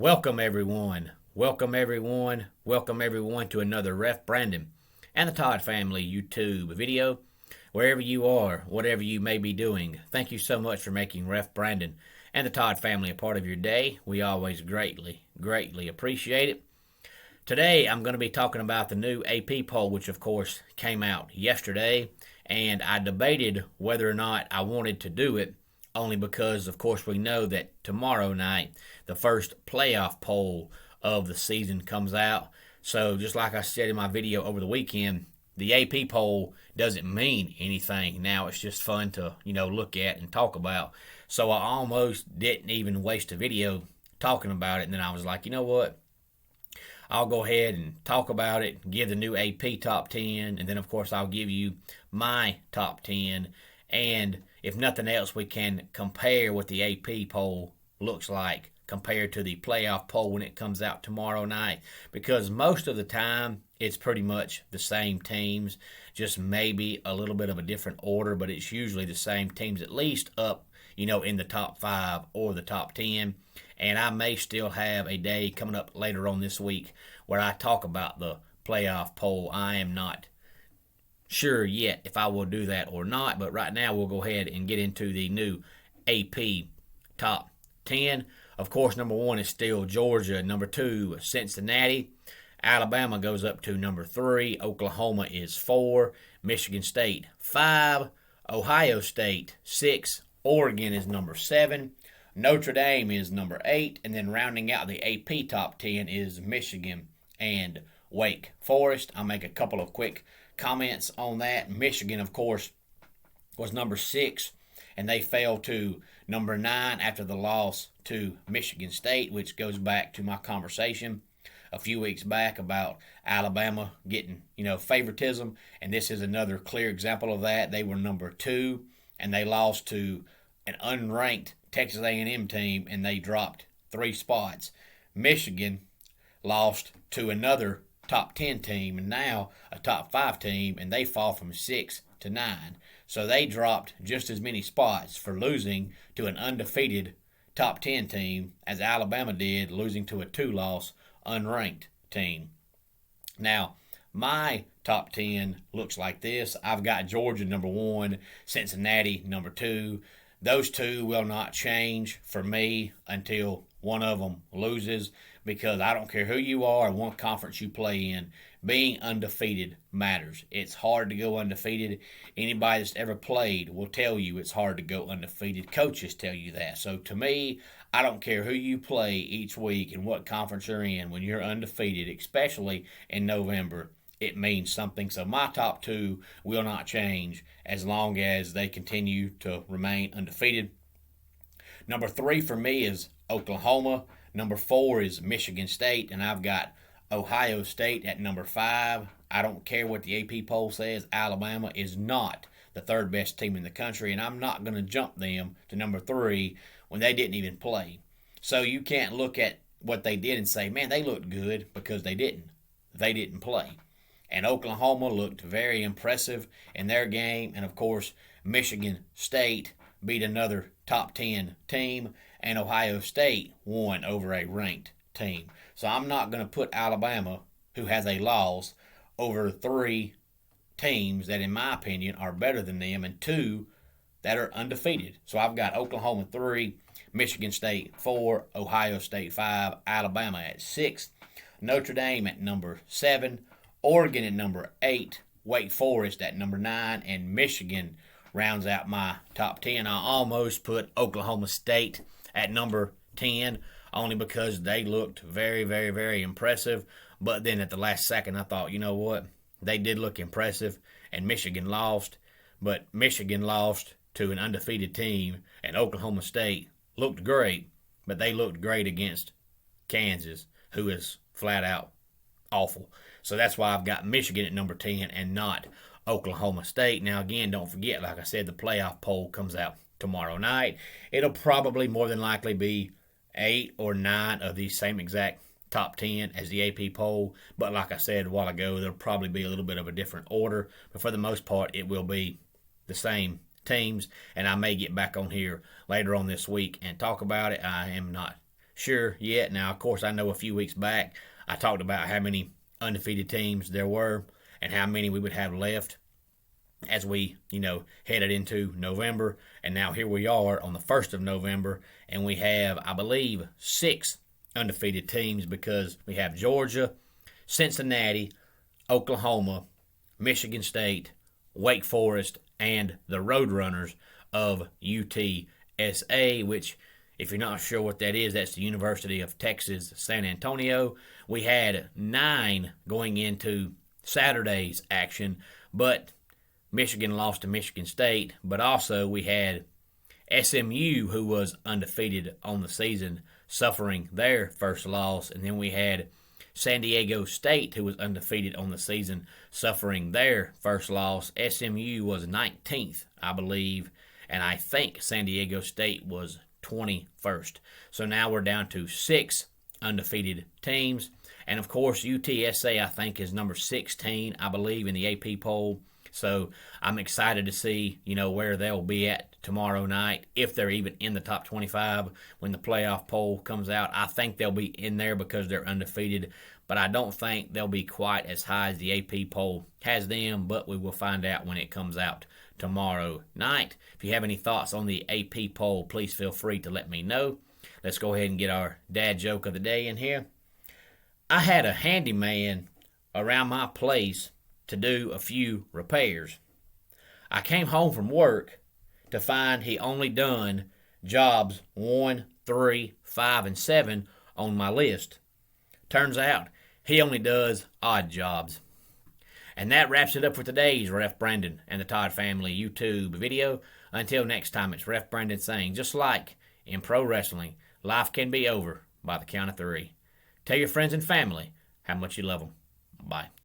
Welcome everyone. Welcome everyone. Welcome everyone to another Ref Brandon and the Todd Family YouTube video. Wherever you are, whatever you may be doing, thank you so much for making Ref Brandon and the Todd Family a part of your day. We always greatly appreciate it. Today I'm going to be talking about the new AP poll, which of course came out yesterday, and I debated whether or not I wanted to do it, only because of course we know that tomorrow night the first playoff poll of the season comes out. So just like I said in my video over the weekend, the AP poll doesn't mean anything now. It's just fun to look at and talk about. So I almost didn't even waste a video talking about it, and then I was like, you know what, I'll go ahead and talk about it, give the new AP top 10, and then of course I'll give you my top 10. And if nothing else, we can compare what the AP poll looks like compared to the playoff poll when it comes out tomorrow night. Because most of the time, it's pretty much the same teams, just maybe a little bit of a different order, but it's usually the same teams, at least up, in the top 5 or the top 10. And I may still have a day coming up later on this week where I talk about the playoff poll. I am not sure yet if I will do that or not, but right now we'll go ahead and get into the new AP top 10. Of course, number 1 is still Georgia. Number 2, Cincinnati. Alabama goes up to number 3. Oklahoma is 4. Michigan State 5. Ohio State 6. Oregon is number 7. Notre Dame is number 8. And then rounding out the AP top 10 is Michigan and Wake Forest. I'll make a couple of quick comments on that. Michigan, of course, was number 6, and they fell to number 9 after the loss to Michigan State, which goes back to my conversation a few weeks back about Alabama getting, favoritism, and this is another clear example of that. They were number 2, and they lost to an unranked Texas A&M team, and they dropped 3 spots. Michigan lost to another top 10 team, and now a top 5 team, and they fall from 6 to 9. So they dropped just as many spots for losing to an undefeated top 10 team as Alabama did, losing to a 2-loss unranked team. Now, my top 10 looks like this. I've got Georgia number 1, Cincinnati number 2. Those two will not change for me until one of them loses, because I don't care who you are and what conference you play in, being undefeated matters. It's hard to go undefeated. Anybody that's ever played will tell you it's hard to go undefeated. Coaches tell you that. So to me, I don't care who you play each week and what conference you're in. When you're undefeated, especially in November, it means something. So my top 2 will not change as long as they continue to remain undefeated. Number 3 for me is Oklahoma. Number 4 is Michigan State, and I've got Ohio State at number 5. I don't care what the AP poll says. Alabama is not the 3rd best team in the country, and I'm not going to jump them to number 3 when they didn't even play. So you can't look at what they did and say, man, they looked good, because they didn't. They didn't play. And Oklahoma looked very impressive in their game, and of course, Michigan State beat another top 10 team, and Ohio State won over a ranked team. So I'm not going to put Alabama, who has a loss, over 3 teams that, in my opinion, are better than them, and 2 that are undefeated. So I've got Oklahoma 3, Michigan State 4, Ohio State 5, Alabama at 6, Notre Dame at number 7, Oregon at number 8, Wake Forest at number 9, and Michigan rounds out my top 10. I almost put Oklahoma State at number 10, only because they looked very impressive. But then at the last second, I thought, you know what? They did look impressive, and Michigan lost. But Michigan lost to an undefeated team, and Oklahoma State looked great, but they looked great against Kansas, who is flat out awful. So that's why I've got Michigan at number 10 and not Oklahoma State. Now, again, don't forget, like I said, the playoff poll comes out tomorrow night. It'll probably more than likely be 8 or 9 of these same exact top 10 as the AP poll. But like I said a while ago, there'll probably be a little bit of a different order. But for the most part, it will be the same teams. And I may get back on here later on this week and talk about it. I am not sure yet. Now, of course, I know a few weeks back I talked about how many undefeated teams there were and how many we would have left as we, headed into November. And now here we are on the 1st of November, and we have, I believe, 6 undefeated teams because we have Georgia, Cincinnati, Oklahoma, Michigan State, Wake Forest, and the Roadrunners of UTSA, which, if you're not sure what that is, that's the University of Texas, San Antonio. We had 9 going into Saturday's action, but Michigan lost to Michigan State. But also we had SMU, who was undefeated on the season, suffering their first loss. And then we had San Diego State, who was undefeated on the season, suffering their first loss. SMU was 19th, I believe, and I think San Diego State was 21st. So now we're down to 6 undefeated teams. And of course, UTSA, I think, is number 16, I believe, in the AP poll. So I'm excited to see, where they'll be at tomorrow night, if they're even in the top 25 when the playoff poll comes out. I think they'll be in there because they're undefeated, but I don't think they'll be quite as high as the AP poll has them, but we will find out when it comes out tomorrow night. If you have any thoughts on the AP poll, please feel free to let me know. Let's go ahead and get our dad joke of the day in here. I had a handyman around my place to do a few repairs. I came home from work to find he only done jobs 1, 3, 5, and 7 on my list. Turns out he only does odd jobs. And that wraps it up for today's Ref Brandon and the Todd Family YouTube video. Until next time, it's Ref Brandon saying, just like in pro wrestling, life can be over by the count of 3. Tell your friends and family how much you love them. Bye.